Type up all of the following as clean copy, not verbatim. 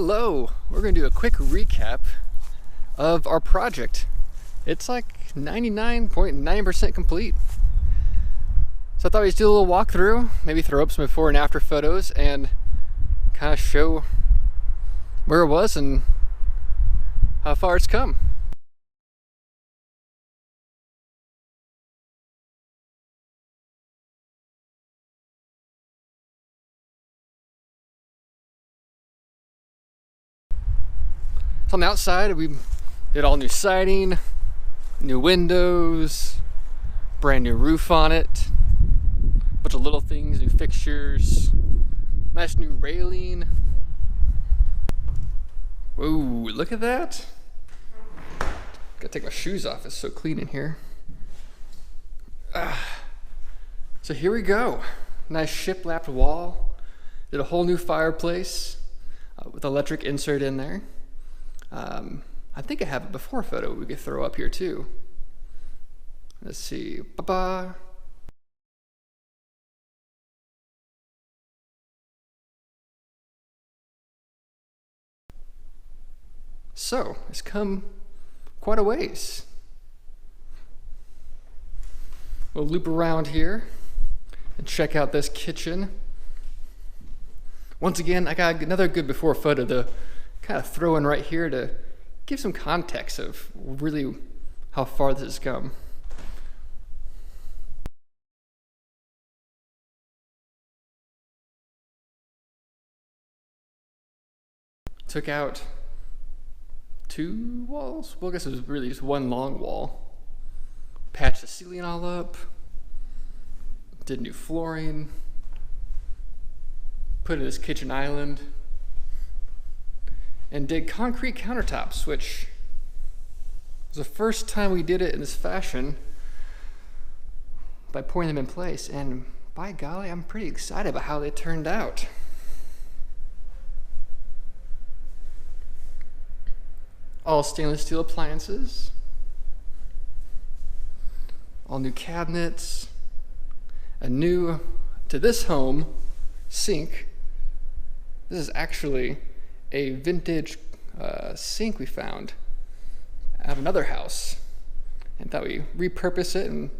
Hello, we're going to do a quick recap of our project. It's like 99.9% complete. So I thought we'd just do a little walkthrough, maybe throw up some before and after photos and kind of show where it was and how far it's come. So on the outside, we did all new siding, new windows, brand new roof on it, bunch of little things, new fixtures, nice new railing. Whoa, look at that. Gotta take my shoes off, it's so clean in here. So here we go. Nice shiplapped wall. Did a whole new fireplace with electric insert in there. I think I have a before photo we could throw up here too. Let's see. Ba-ba. So, it's come quite a ways. We'll loop around here and check out this kitchen. Once again, I got another good before photo to kind of throw in right here to give some context of really how far this has come. Took out 2 walls. Well, I guess it was really just one long wall. Patched the ceiling all up. Did new flooring. Put in this kitchen island. And did concrete countertops, which was the first time we did it in this fashion by pouring them in place. And by golly, I'm pretty excited about how they turned out. All stainless steel appliances, all new cabinets, a new, to this home, sink. This is actually a vintage sink we found out of another house, and thought we repurpose it and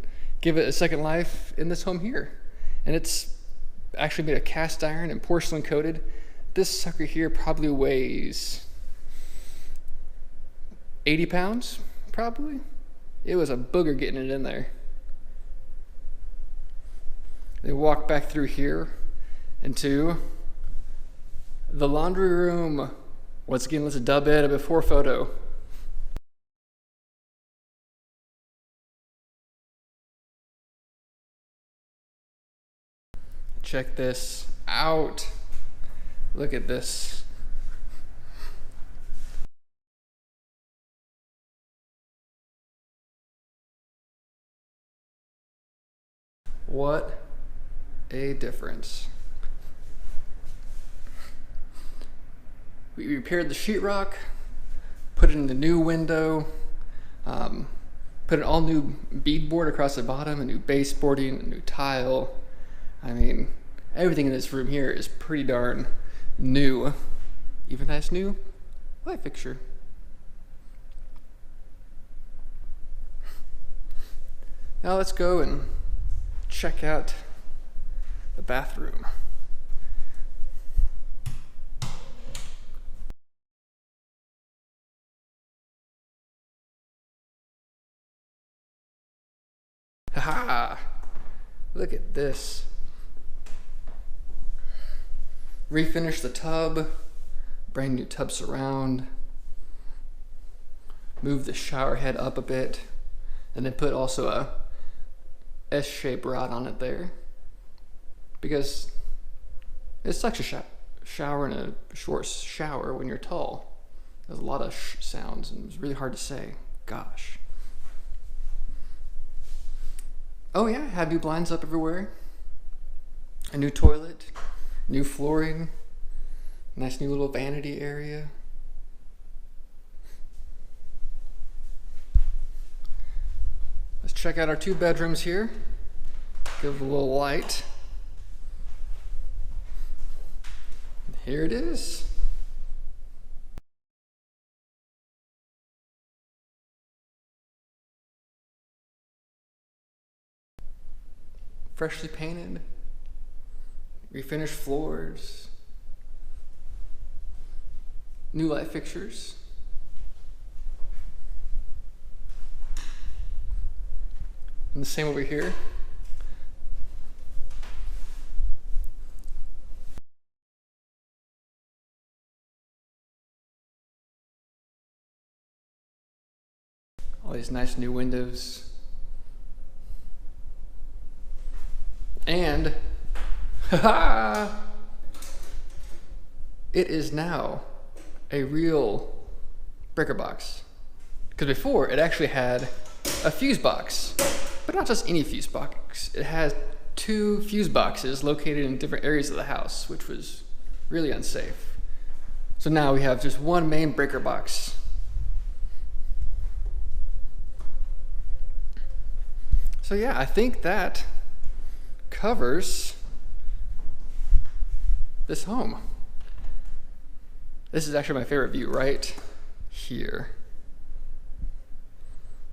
give it a second life in this home here. And it's actually made of cast iron and porcelain coated. This sucker here probably weighs 80 pounds, probably. It was a booger getting it in there. They walk back through here into the laundry room. Once again, let's dub it a before photo. Check this out. Look at this. What a difference. We repaired the sheetrock, put it in the new window, put an all new beadboard across the bottom, a new baseboarding, a new tile. I mean, everything in this room here is pretty darn new. Even nice new light fixture. Now let's go and check out the bathroom. Haha! Look at this. Refinish the tub, brand new tub surround, move the shower head up a bit, and then put also a S-shaped rod on it there, because it sucks to shower in a short shower when you're tall. There's a lot of sounds and it's really hard to say. Gosh. Oh yeah, have new blinds up everywhere, a new toilet, new flooring, nice new little vanity area. Let's check out our 2 bedrooms here. Give it a little light. Here it is. freshly painted, refinished floors, new light fixtures. And the same over here. All these nice new windows. And, haha, it is now a real breaker box. Because before, it actually had a fuse box. But not just any fuse box. It has 2 fuse boxes located in different areas of the house, which was really unsafe. So now we have just one main breaker box. So yeah, I think that covers this home. This is actually my favorite view right here.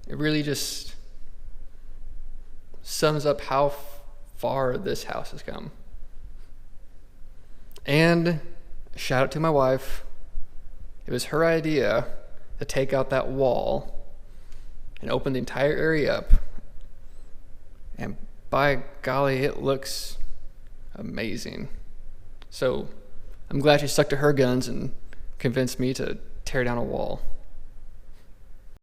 It really just sums up how far this house has come. And shout out to my wife. It was her idea to take out that wall and open the entire area up. And by golly, it looks amazing. So I'm glad she stuck to her guns and convinced me to tear down a wall.